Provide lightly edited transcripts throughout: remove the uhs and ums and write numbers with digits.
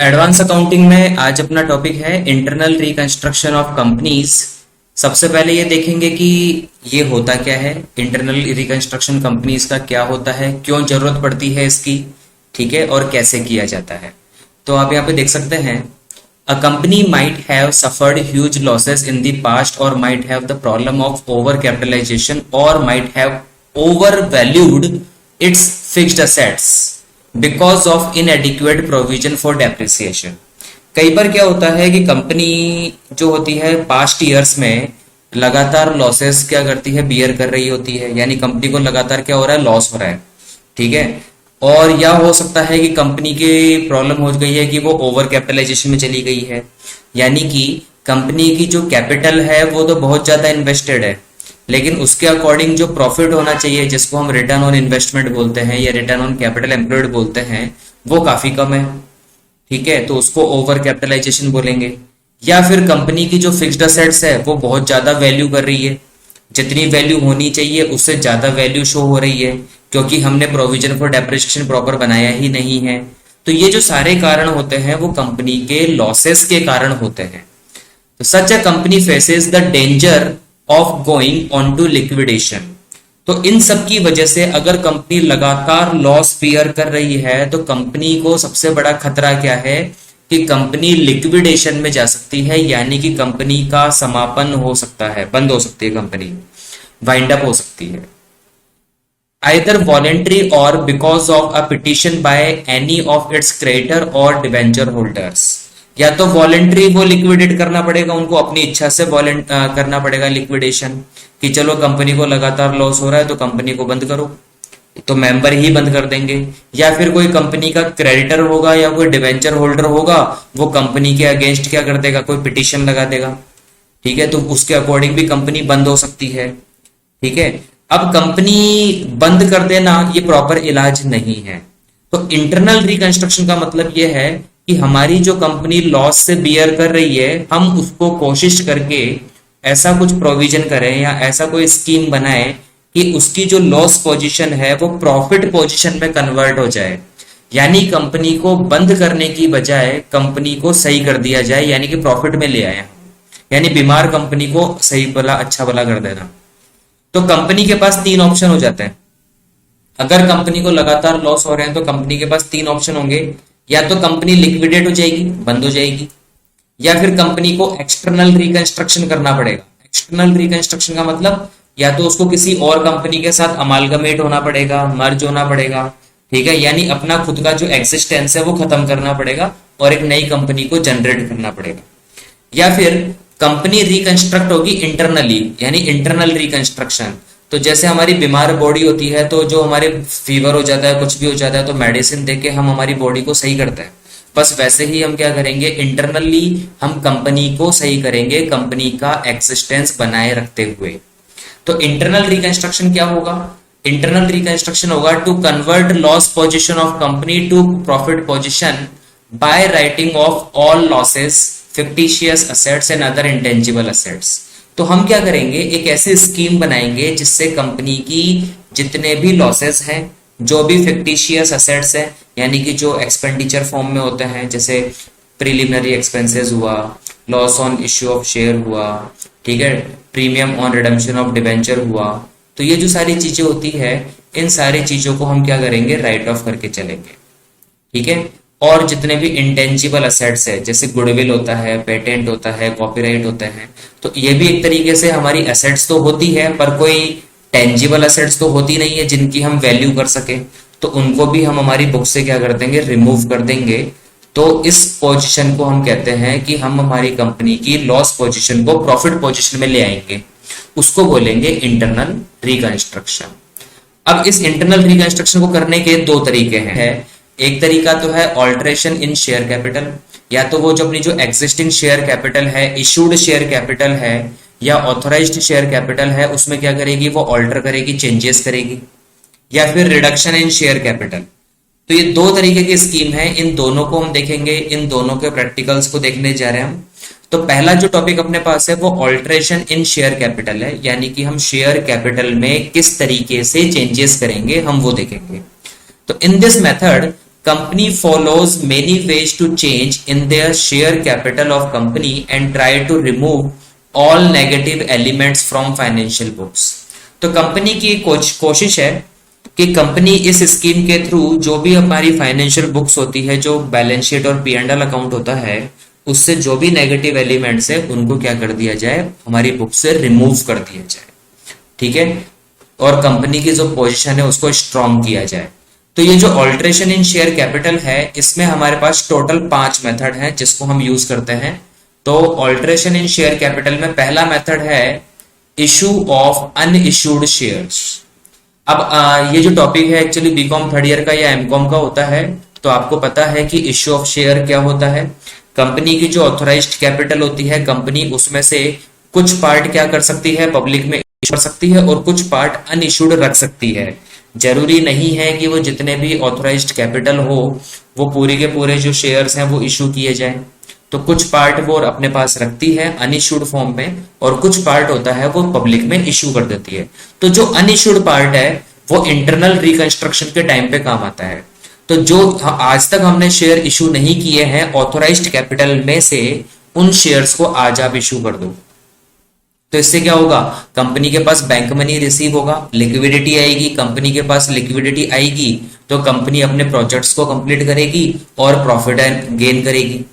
Advance accounting में आज अपना टॉपिक है इंटरनल रिकंस्ट्रक्शन ऑफ कंपनीज। सबसे पहले ये देखेंगे कि ये होता क्या है, इंटरनल रिकंस्ट्रक्शन कंपनीज का क्या होता है, क्यों जरूरत पड़ती है इसकी, ठीक है, और कैसे किया जाता है। तो आप यहाँ पे देख सकते हैं, a company might have suffered huge losses in the past और might have the problem of over capitalisation और might have over valued its fixed assets because of inadequate provision for depreciation. कई बार क्या होता है कि कंपनी जो होती है पास्ट ईयर्स में लगातार लॉसेस क्या करती है, बियर कर रही होती है, यानी कंपनी को लगातार क्या हो रहा है, लॉस हो रहा है, ठीक है। और या हो सकता है कि कंपनी की प्रॉब्लम हो गई है कि वो ओवर कैपिटलाइजेशन में चली गई है, यानी कि कंपनी की जो कैपिटल है वो तो बहुत ज्यादा इन्वेस्टेड है, लेकिन उसके अकॉर्डिंग जो प्रॉफिट होना चाहिए, जिसको हम रिटर्न ऑन इन्वेस्टमेंट बोलते हैं या रिटर्न ऑन कैपिटल एम्प्लॉयड बोलते हैं, वो काफी कम है, ठीक है, तो उसको ओवर कैपिटलाइजेशन बोलेंगे। या फिर कंपनी की जो फिक्स्ड असेट्स है वो बहुत ज्यादा वैल्यू कर रही है, जितनी वैल्यू होनी चाहिए उससे ज्यादा वैल्यू शो हो रही है, क्योंकि हमने प्रोविजन फॉर डेप्रिसिएशन प्रॉपर बनाया ही नहीं है। तो ये जो सारे कारण होते हैं वो कंपनी के लॉसेस के कारण होते हैं। तो such a company faces the danger of going on to liquidation. तो इन सब की वजह से अगर कंपनी लगातार लॉस बियर कर रही है तो कंपनी को सबसे बड़ा खतरा क्या है कि कंपनी लिक्विडेशन में जा सकती है, यानी कि कंपनी का समापन हो सकता है, बंद हो सकती है, कंपनी वाइंड अप हो सकती है, आइदर वॉलेंट्री और because of a petition by any of its creditor और डिबेंचर होल्डर्स। या तो वॉलेंट्री वो लिक्विडेट करना पड़ेगा, उनको अपनी इच्छा से करना पड़ेगा लिक्विडेशन, कि चलो कंपनी को लगातार लॉस हो रहा है तो कंपनी को बंद करो, तो मेंबर ही बंद कर देंगे। या फिर कोई कंपनी का क्रेडिटर होगा या कोई डिबेंचर होल्डर होगा, वो कंपनी के अगेंस्ट क्या कर देगा, कोई पिटिशन लगा देगा, ठीक है, तो उसके अकॉर्डिंग भी कंपनी बंद हो सकती है, ठीक है। अब कंपनी बंद कर देना ये प्रॉपर इलाज नहीं है। तो इंटरनल रिकंस्ट्रक्शन का मतलब ये है कि हमारी जो कंपनी लॉस से बियर कर रही है, हम उसको कोशिश करके ऐसा कुछ प्रोविजन करें या ऐसा कोई स्कीम बनाए कि उसकी जो लॉस पोजीशन है वो प्रॉफिट पोजीशन में कन्वर्ट हो जाए, यानी कंपनी को बंद करने की बजाय कंपनी को सही कर दिया जाए, यानी कि प्रॉफिट में ले आए, यानी बीमार कंपनी को सही भला अच्छा भला कर देना। तो कंपनी के पास तीन ऑप्शन हो जाते हैं। अगर कंपनी को लगातार लॉस हो रहे हैं तो कंपनी के पास तीन ऑप्शन होंगे, या तो कंपनी लिक्विडेट हो जाएगी, बंद हो जाएगी, या फिर कंपनी को एक्सटर्नल रिकंस्ट्रक्शन करना पड़ेगा। एक्सटर्नल रिकंस्ट्रक्शन का मतलब या तो उसको किसी और कंपनी के साथ अमालगमेट होना पड़ेगा, मर्ज होना पड़ेगा, ठीक है, यानी अपना खुद का जो एग्जिस्टेंस है वो खत्म करना पड़ेगा और एक नई कंपनी को जनरेट करना पड़ेगा। या फिर कंपनी रिकंस्ट्रक्ट होगी इंटरनली, यानी इंटरनल रिकंस्ट्रक्शन। तो जैसे हमारी बीमार बॉडी होती है, तो जो हमारे फीवर हो जाता है, कुछ भी हो जाता है, तो मेडिसिन देके हम हमारी बॉडी को सही करते हैं, बस वैसे ही हम क्या करेंगे, इंटरनली हम कंपनी को सही करेंगे, कंपनी का एक्सिस्टेंस बनाए रखते हुए। तो इंटरनल रिकंस्ट्रक्शन क्या होगा, इंटरनल रिकंस्ट्रक्शन होगा to convert loss position of company to profit position by writing off all losses, fictitious assets and other intangible assets. तो हम क्या करेंगे, एक ऐसी स्कीम बनाएंगे जिससे कंपनी की जितने भी लॉसेस हैं, जो भी फिक्टिशियस असेट्स हैं, यानी कि जो एक्सपेंडिचर फॉर्म में होते हैं, जैसे प्रिलिमिनरी एक्सपेंसेस हुआ, loss on issue of share हुआ, ठीक है, premium on redemption of debenture हुआ, तो ये जो सारी चीजें होती है, इन सारी चीजों को हम क्या करेंगे, राइट ऑफ करके चलेंगे, ठीक है। और जितने भी इंटेंजिबल असेट्स है, जैसे गुडविल होता है, पेटेंट होता है, कॉपीराइट होते हैं, तो ये भी एक तरीके से हमारी असेट्स तो होती है, पर कोई टेंजिबल असेट्स तो होती नहीं है जिनकी हम वैल्यू कर सके, तो उनको भी हम हमारी बुक से क्या कर देंगे, रिमूव कर देंगे। तो इस पोजीशन को हम कहते हैं कि हम हमारी कंपनी की लॉस पोजीशन को प्रॉफिट पोजीशन में ले आएंगे, उसको बोलेंगे इंटरनल रिकंस्ट्रक्शन। अब इस इंटरनल रिकंस्ट्रक्शन को करने के दो तरीके हैं। एक तरीका तो है ऑल्टरेशन इन शेयर कैपिटल, या तो वो जो अपनी जो एग्जिस्टिंग शेयर कैपिटल है, इशूड शेयर कैपिटल है या ऑथराइज्ड शेयर कैपिटल है, उसमें क्या करेगी, वो ऑल्टर करेगी, चेंजेस करेगी। या फिर रिडक्शन इन शेयर कैपिटल। तो ये दो तरीके की स्कीम है, इन दोनों को हम देखेंगे, इन दोनों के प्रैक्टिकल्स को देखने जा रहे हैं हम। तो पहला जो टॉपिक अपने पास है वो ऑल्टरेशन इन शेयर कैपिटल है, यानी कि हम शेयर कैपिटल में किस तरीके से चेंजेस करेंगे हम वो देखेंगे। तो in this method company follows many ways to change in their share capital of company and try to remove all negative elements from financial books। तो कंपनी की कोशिश है कि कंपनी इस स्कीम के थ्रू जो भी हमारी फाइनेंशियल बुक्स होती है, जो बैलेंस शीट और P&L अकाउंट होता है, उससे जो भी नेगेटिव एलिमेंट्स है उनको क्या कर दिया जाए, हमारी बुक से रिमूव कर दिया जाए। ठीक है, और कंपनी की जो पोजीशन है उसको स्ट्रॉन्ग किया जाए। तो ये जो ऑल्ट्रेशन इन शेयर कैपिटल है, इसमें हमारे पास टोटल 5 मेथड हैं जिसको हम यूज करते हैं। तो ऑल्ट्रेशन इन शेयर कैपिटल में पहला मेथड है इशू ऑफ अनइश्यूड शेयर्स। अब ये जो टॉपिक है एक्चुअली बीकॉम थर्ड ईयर का या एमकॉम का होता है, तो आपको पता है कि इश्यू ऑफ शेयर क्या होता है। कंपनी की जो ऑथोराइज्ड कैपिटल होती है कंपनी, उसमें से कुछ पार्ट क्या कर सकती है, पब्लिक में इशू कर सकती है और कुछ पार्ट अनइश्यूड रख सकती है। जरूरी नहीं है कि वो जितने भी ऑथोराइज्ड कैपिटल हो वो पूरे के पूरे जो शेयर्स हैं वो इशू किए जाएं। तो कुछ पार्ट वो अपने पास रखती है अनइश्यूड फॉर्म में और कुछ पार्ट होता है वो पब्लिक में इशू कर देती है। तो जो अनइश्यूड पार्ट है वो इंटरनल रिकंस्ट्रक्शन के टाइम पे काम आता है। तो जो आज तक हमने शेयर इशू नहीं किए हैं ऑथोराइज्ड कैपिटल में से, उन शेयर्स को आज आप इशू कर दो। तो इससे क्या होगा, कंपनी के पास बैंक मनी रिसीव होगा, लिक्विडिटी आएगी, कंपनी के पास लिक्विडिटी आएगी तो कंपनी अपने प्रोजेक्ट्स को कंप्लीट करेगी और प्रॉफिट गेन करेगी।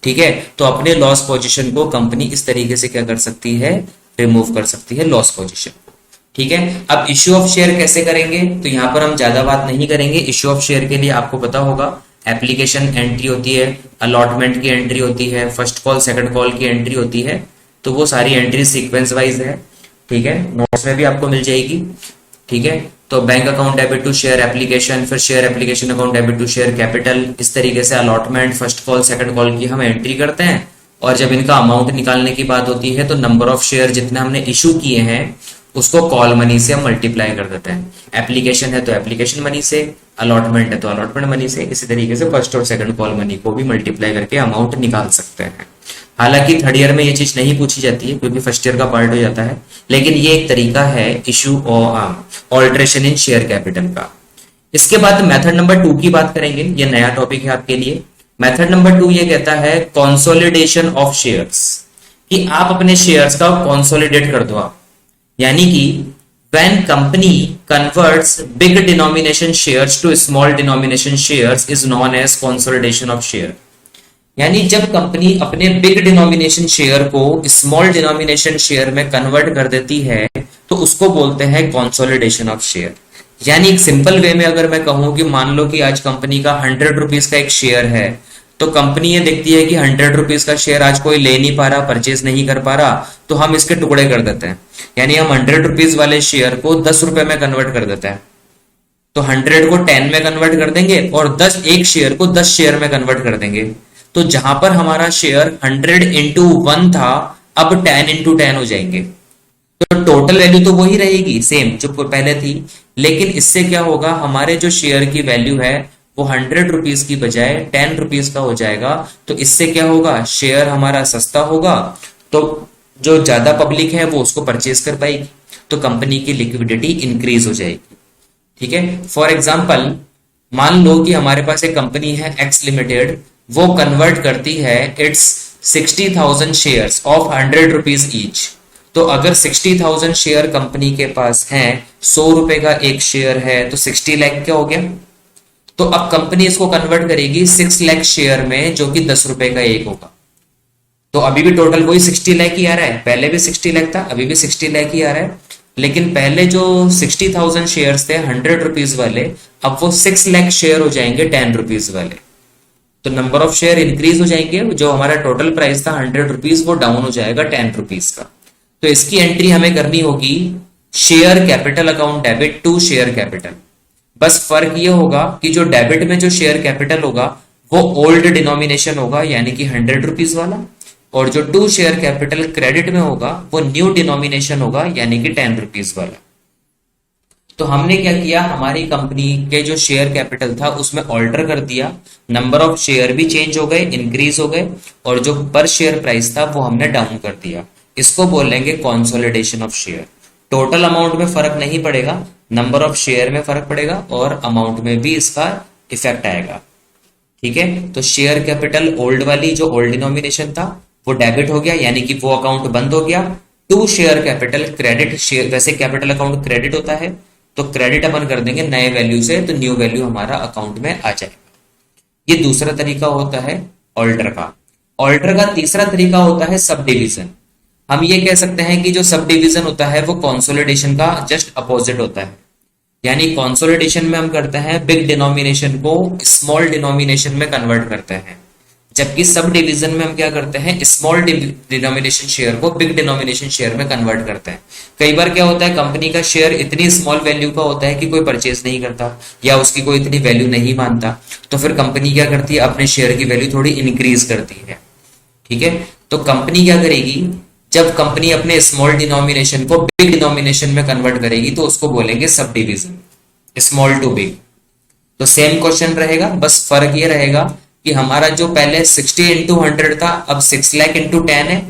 ठीक है, तो अपने लॉस पोजीशन को कंपनी इस तरीके से क्या कर सकती है, रिमूव कर सकती है लॉस पोजीशन को। ठीक है, अब इश्यू ऑफ शेयर कैसे करेंगे, तो यहाँ पर हम ज्यादा बात नहीं करेंगे। इश्यू ऑफ शेयर के लिए आपको पता होगा एप्लीकेशन एंट्री होती है, अलॉटमेंट की एंट्री होती है, फर्स्ट कॉल सेकंड कॉल की एंट्री होती है। तो वो सारी एंट्री सीक्वेंस वाइज है। ठीक है, नोट्स में भी आपको मिल जाएगी। ठीक है, तो bank account debit to share application, फिर share application account debit to share capital, इस तरीके से allotment, first call second call की हम एंट्री करते हैं। और जब इनका अमाउंट निकालने की बात होती है तो नंबर ऑफ शेयर जितने हमने इशू किए हैं उसको कॉल मनी से हम मल्टीप्लाई कर देते हैं। एप्लीकेशन है तो एप्लीकेशन मनी से, अलॉटमेंट है तो अलॉटमेंट मनी से, इसी तरीके से फर्स्ट और सेकंड कॉल मनी को भी मल्टीप्लाई करके अमाउंट निकाल सकते हैं। हालांकि थर्ड ईयर में ये चीज नहीं पूछी जाती है क्योंकि फर्स्ट ईयर का पार्ट हो जाता है, लेकिन ये एक तरीका है इशू ऑल्ट्रेशन इन शेयर कैपिटल का। इसके बाद मेथड नंबर 2 की बात करेंगे, ये नया टॉपिक है आपके लिए। मेथड नंबर 2 ये कहता है कंसोलिडेशन ऑफ शेयर्स, कि आप अपने शेयर्स का कंसोलिडेट कर दो आप। यानी कि when company converts big denomination shares to small denomination shares is known as consolidation of share। यानी जब कंपनी अपने बिग डिनोमिनेशन शेयर को स्मॉल डिनोमिनेशन शेयर में कन्वर्ट कर देती है तो उसको बोलते हैं कंसोलिडेशन ऑफ शेयर। यानी एक सिंपल वे में अगर मैं कहूं कि मान लो कि आज कंपनी का 100 रुपीज का एक शेयर है, तो कंपनी ये देखती है कि 100 रुपीज का शेयर आज कोई ले नहीं पा रहा, परचेज नहीं कर पा रहा, तो हम इसके टुकड़े कर देते हैं। यानी हम 100 रुपीज वाले शेयर को 10 रुपए में कन्वर्ट कर देते हैं। तो 100 को 10 में कन्वर्ट कर देंगे और 10 एक शेयर को 10 शेयर में कन्वर्ट कर देंगे। तो जहां पर हमारा शेयर 100 इंटू 1 था, अब 10 इंटू 10 हो जाएंगे। तो टोटल वैल्यू तो वही रहेगी सेम जो पहले थी, लेकिन इससे क्या होगा, हमारे जो शेयर की वैल्यू है वो 100 रुपीज की बजाय 10 रुपीज का हो जाएगा। तो इससे क्या होगा, शेयर हमारा सस्ता होगा, तो जो ज्यादा पब्लिक है वो उसको परचेज कर पाएगी, तो कंपनी की लिक्विडिटी इंक्रीज हो जाएगी। ठीक है, फॉर एग्जाम्पल मान लो कि हमारे पास एक कंपनी है एक्स लिमिटेड, वो कन्वर्ट करती है it's 60,000 shares of 100 rupees each. तो अगर 60,000 शेयर कंपनी के पास हैं, 100 रुपए का एक शेयर है, तो 60 लाख क्या हो गया। तो अब कंपनी इसको कन्वर्ट करेगी 6 लाख शेयर में, जो कि 10 रुपए का एक होगा। तो अभी भी टोटल वही 60 लाख ही आ रहा है, पहले भी 60 लाख था, अभी भी 60 लाख ही आ रहा है। लेकिन पहले जो 60,000 शेयर्स थे 100 रुपीज वाले, अब वो 6 लाख शेयर हो जाएंगे 10 रुपीज वाले। तो नंबर ऑफ शेयर इंक्रीज हो जाएंगे, जो हमारा टोटल प्राइस था 100 रुपीज वो डाउन हो जाएगा 10 रुपीज का। तो इसकी एंट्री हमें करनी होगी share capital account debit to share capital. बस फर्क ये होगा कि जो डेबिट में जो शेयर कैपिटल होगा वो ओल्ड डिनोमिनेशन होगा, यानी कि 100 रुपीज वाला, और जो टू शेयर कैपिटल क्रेडिट में होगा वो न्यू डिनोमिनेशन होगा, यानी कि 10 रुपीज वाला। तो हमने क्या किया, हमारी कंपनी के जो शेयर कैपिटल था उसमें ऑल्टर कर दिया, नंबर ऑफ शेयर भी चेंज हो गए, इंक्रीज हो गए, और जो पर शेयर प्राइस था वो हमने डाउन कर दिया। इसको बोलेंगे consolidation of share. Total amount में फर्क नहीं पड़ेगा, नंबर ऑफ शेयर में फर्क पड़ेगा और अमाउंट में भी इसका इफेक्ट आएगा। ठीक है, तो शेयर कैपिटल ओल्ड वाली जो ओल्ड डिनोमिनेशन था वो डेबिट हो गया, यानी कि वो अकाउंट बंद हो गया। To share capital credit, share वैसे कैपिटल अकाउंट क्रेडिट होता है, तो क्रेडिट अपन कर देंगे नए वैल्यू से, तो न्यू वैल्यू हमारा अकाउंट में आ जाएगा। ये दूसरा तरीका होता है ऑल्टर का। ऑल्टर का तीसरा तरीका होता है सब डिवीजन। हम ये कह सकते हैं कि जो सब डिवीजन होता है वो कंसोलिडेशन का जस्ट अपोजिट होता है। यानी कंसोलिडेशन में हम करते हैं बिग डिनोमिनेशन को स्मॉल डिनोमिनेशन में कन्वर्ट करते हैं, जबकि सब डिवीजन में हम क्या करते हैं, स्मॉल डिनोमिनेशन शेयर को बिग डिनोमिनेशन शेयर में कन्वर्ट करते हैं। कई बार क्या होता है, कंपनी का शेयर इतनी स्मॉल वैल्यू का होता है कि कोई परचेज नहीं करता या उसकी कोई इतनी वैल्यू नहीं मानता, तो फिर कंपनी क्या करती है, अपने शेयर की वैल्यू थोड़ी इंक्रीज करती है। ठीक है, तो कंपनी क्या करेगी, जब कंपनी अपने स्मॉल डिनोमिनेशन को बिग डिनोमिनेशन में कन्वर्ट करेगी तो उसको बोलेंगे subdivision, small to big. तो सेम क्वेश्चन रहेगा, बस फर्क ये रहेगा कि हमारा जो पहले 60 इंटू 100 था, अब 6 लाख इंटू 10 है,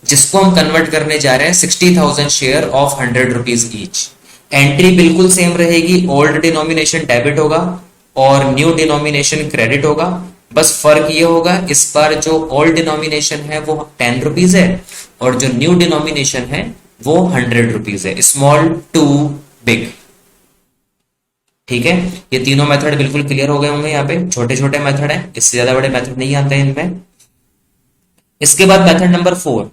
जिसको हम कन्वर्ट करने जा रहे हैं 60,000 share of 100 rupees each. Entry बिल्कुल सेम रहेगी, ओल्ड डिनोमिनेशन डेबिट होगा और न्यू डिनोमिनेशन क्रेडिट होगा। बस फर्क ये होगा, इस बार जो ओल्ड डिनोमिनेशन है वो 10 रुपीज है और जो न्यू डिनोमिनेशन है वो 100 रुपीज है, स्मॉल टू बिग। ठीक है, ये तीनों मेथड बिल्कुल क्लियर हो गए होंगे। यहाँ पे छोटे छोटे मेथड है, इससे ज्यादा बड़े मेथड नहीं आते हैं इनमें। इसके बाद मेथड नंबर 4।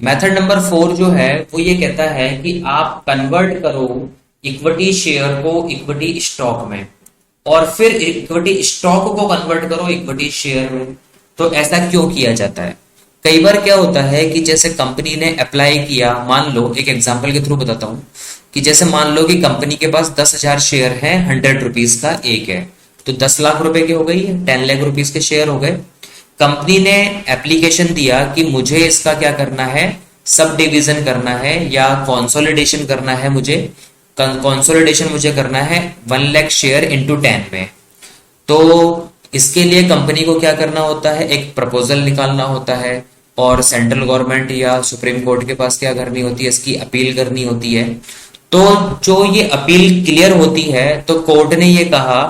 मेथड नंबर 4 जो है वो ये कहता है कि आप कन्वर्ट करो इक्विटी शेयर को इक्विटी स्टॉक में और फिर इक्विटी स्टॉक को कन्वर्ट करो इक्विटी शेयर में। तो ऐसा क्यों किया जाता है? कई बार क्या होता है कि जैसे कंपनी ने अप्लाई किया, मान लो एक एग्जांपल के थ्रू बताता हूं कि जैसे मान लो कि कंपनी के पास 10,000 शेयर है, 100 रुपीज का एक है, तो 10 लाख रुपए की हो गई है, 10 लाख रुपीज के शेयर हो गए। कंपनी ने एप्लीकेशन दिया कि मुझे इसका क्या करना है, सब डिवीजन करना है या कंसोलिडेशन करना है, मुझे कंसोलिडेशन मुझे करना है 1 लाख शेयर इंटू 10 में। तो इसके लिए कंपनी को क्या करना होता है, एक प्रपोजल निकालना होता है और सेंट्रल गवर्नमेंट या सुप्रीम कोर्ट के पास क्या करनी होती है, इसकी अपील करनी होती है। तो जो ये अपील क्लियर होती है तो कोर्ट ने ये कहा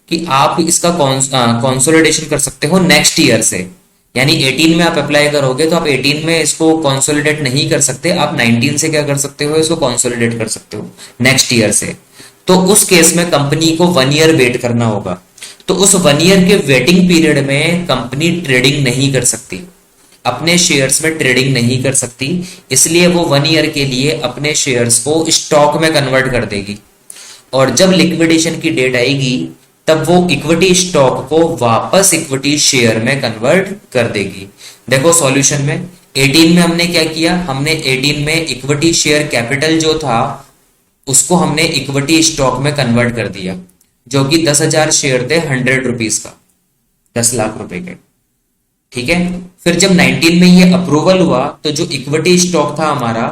कि आप इसका कंसोलिडेशन कर सकते हो नेक्स्ट ईयर से, यानी 18 में आप अप्लाई करोगे तो आप 18 में इसको कंसोलिडेट नहीं कर सकते, आप 19 से क्या कर सकते हो, इसको कंसोलिडेट कर सकते हो नेक्स्ट ईयर से। तो उस केस में कंपनी को 1 ईयर वेट करना होगा। तो उस 1 ईयर के वेटिंग पीरियड में कंपनी ट्रेडिंग नहीं कर सकती, अपने शेयर्स में ट्रेडिंग नहीं कर सकती, इसलिए वो 1 ईयर के लिए अपने शेयर्स को स्टॉक में कन्वर्ट कर देगी और जब लिक्विडेशन की डेट आएगी तब वो इक्विटी स्टॉक को वापस इक्विटी शेयर में कन्वर्ट कर देगी। देखो सॉल्यूशन में 18 में हमने क्या किया, हमने 18 में इक्विटी शेयर कैपिटल जो था उसको हमने इक्विटी स्टॉक में कन्वर्ट कर दिया, जो कि 10,000 शेयर थे 100 रुपीज का, 10 लाख रुपए के। ठीक है, फिर जब 19 में ये अप्रूवल हुआ तो जो इक्विटी स्टॉक था हमारा,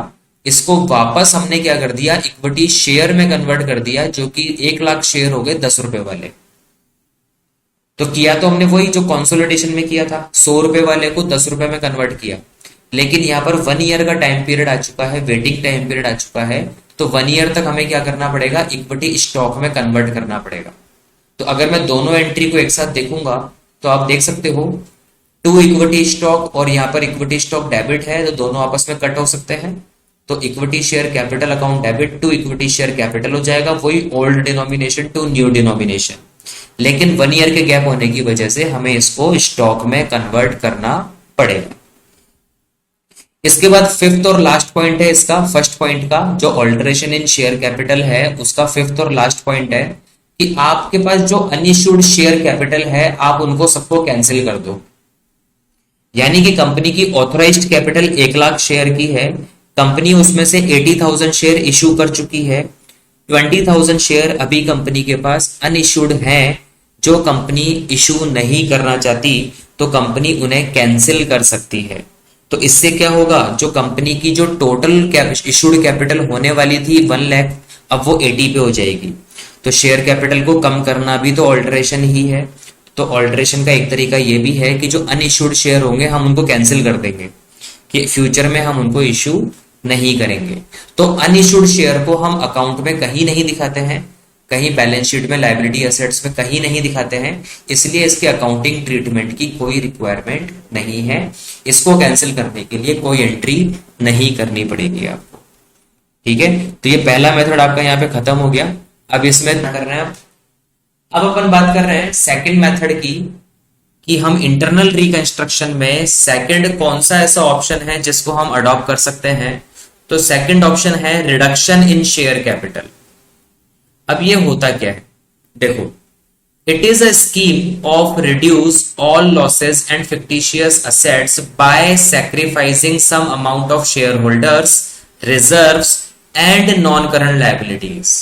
इसको वापस हमने क्या कर दिया, इक्विटी शेयर में कन्वर्ट कर दिया, जो कि 1 लाख शेयर हो गए 10 रुपए वाले। तो किया तो हमने वही जो कंसोलिडेशन में किया था, 100 रुपए वाले को 10 रुपए में कन्वर्ट किया, लेकिन यहाँ पर 1 ईयर का टाइम पीरियड आ चुका है, वेटिंग टाइम पीरियड आ चुका है, तो 1 ईयर तक हमें क्या करना पड़ेगा, इक्विटी स्टॉक में कन्वर्ट करना पड़ेगा। तो अगर मैं दोनों एंट्री को एक साथ देखूंगा तो आप देख सकते हो 2 इक्विटी स्टॉक और यहाँ पर इक्विटी स्टॉक डेबिट है, तो दोनों आपस में कट हो सकते हैं। तो equity share capital account debit to equity share capital हो जाएगा, वही old denomination to new denomination. लेकिन 1 ईयर के गैप होने की वजह से हमें इसको स्टॉक में कन्वर्ट करना पड़ेगा। इसके बाद 5th और लास्ट पॉइंट है इसका, फर्स्ट पॉइंट का जो ऑल्टरेशन इन शेयर कैपिटल है उसका 5th और लास्ट पॉइंट है कि आपके पास जो अनइश्यूड शेयर कैपिटल है आप उनको सबको कैंसिल कर दो। यानी कि कंपनी की ऑथराइज्ड कैपिटल 1 लाख शेयर की है, कंपनी उसमें से 80,000 शेयर इश्यू कर चुकी है, 20,000 शेयर अभी कंपनी के पास अनइश्यूड हैं जो कंपनी इशू नहीं करना चाहती, तो कंपनी उन्हें कैंसिल कर सकती है। तो इससे क्या होगा, जो कंपनी की जो टोटल इशूड कैपिटल होने वाली थी 1 लाख, अब वो 80 पे हो जाएगी। तो शेयर कैपिटल को कम करना भी तो ऑल्टरेशन ही है। तो ऑल्टरेशन का एक तरीका ये भी है कि जो अनइश्यूड शेयर होंगे हम उनको कैंसिल कर देंगे कि फ्यूचर में हम उनको इश्यू नहीं करेंगे। तो अनइश्यूड शेयर को हम अकाउंट में कहीं नहीं दिखाते हैं, कहीं बैलेंस शीट में, लायबिलिटी एसेट्स में कहीं नहीं दिखाते हैं, इसलिए इसके अकाउंटिंग ट्रीटमेंट की कोई रिक्वायरमेंट नहीं है। इसको कैंसिल करने के लिए कोई एंट्री नहीं करनी पड़ेगी आपको। ठीक है, तो ये पहला मेथड आपका यहाँ पे खत्म हो गया। अब इसमें क्या कर रहे हैं, अब अपन बात कर रहे हैं सेकंड मेथड की, कि हम इंटरनल रिकंस्ट्रक्शन में सेकंड कौन सा ऐसा ऑप्शन है जिसको हम अडॉप्ट कर सकते हैं। तो सेकंड ऑप्शन है रिडक्शन इन शेयर कैपिटल। अब ये होता क्या है, देखो, it is a scheme of reduce all losses and fictitious assets by sacrificing some amount of shareholders reserves and non current liabilities.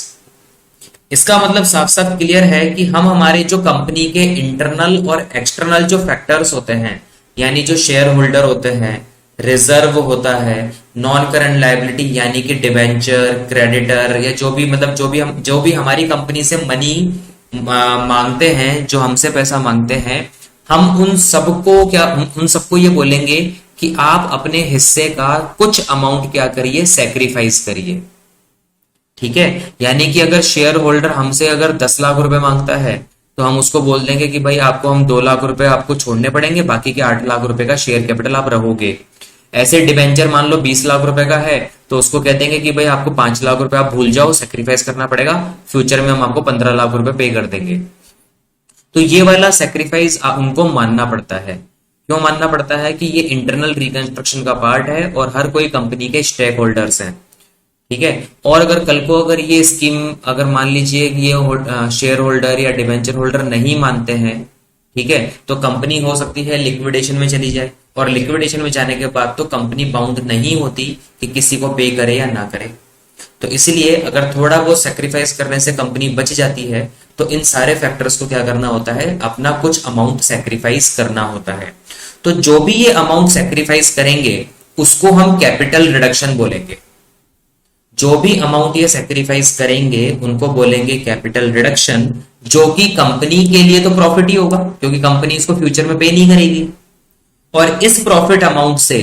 इसका मतलब साफ साफ क्लियर है कि हम हमारे जो कंपनी के इंटरनल और एक्सटर्नल जो फैक्टर्स होते हैं, यानी जो शेयर होल्डर होते हैं, रिजर्व होता है, नॉन करंट लायबिलिटी यानी कि डिबेंचर, क्रेडिटर, या जो भी मतलब जो भी हमारी कंपनी से मनी मांगते हैं, जो हमसे पैसा मांगते हैं, हम उन सबको ये बोलेंगे कि आप अपने हिस्से का कुछ अमाउंट क्या करिए, सेक्रीफाइस करिए। ठीक है, यानी कि अगर शेयर होल्डर हमसे अगर 10 लाख रुपए मांगता है तो हम उसको बोल देंगे कि भाई आपको हम 2 लाख रुपए आपको छोड़ने पड़ेंगे, बाकी के 8 लाख रुपए का शेयर कैपिटल आप रहोगे। ऐसे डिबेंचर मान लो 20 लाख रुपए का है तो उसको कह देंगे कि भाई आपको 5 लाख रुपए आप भूल जाओ, सेक्रीफाइस करना पड़ेगा, फ्यूचर में हम आपको 15 लाख रुपए पे कर देंगे। तो ये वाला सेक्रीफाइस उनको मानना पड़ता है। क्यों मानना पड़ता है? कि ये इंटरनल रिकंस्ट्रक्शन का पार्ट है और हर कोई कंपनी के स्टेक होल्डर्स हैं। ठीक है, और अगर कल को अगर ये स्कीम अगर मान लीजिए ये शेयर होल्डर या डिबेंचर होल्डर नहीं मानते हैं, ठीक है, तो कंपनी हो सकती है लिक्विडेशन में चली जाए, और लिक्विडेशन में जाने के बाद तो कंपनी बाउंड नहीं होती कि किसी को पे करे या ना करे। तो इसलिए अगर थोड़ा बहुत सेक्रीफाइस करने से कंपनी बच जाती है तो इन सारे फैक्टर्स को क्या करना होता है, अपना कुछ अमाउंट सेक्रीफाइस करना होता है। तो जो भी ये अमाउंट सेक्रीफाइस करेंगे उसको हम कैपिटल रिडक्शन बोलेंगे। जो भी अमाउंट ये सेक्रीफाइस करेंगे उनको बोलेंगे कैपिटल रिडक्शन, जो कि कंपनी के लिए तो प्रॉफिट ही होगा क्योंकि कंपनी इसको फ्यूचर में पे नहीं करेगी। और इस प्रॉफिट अमाउंट से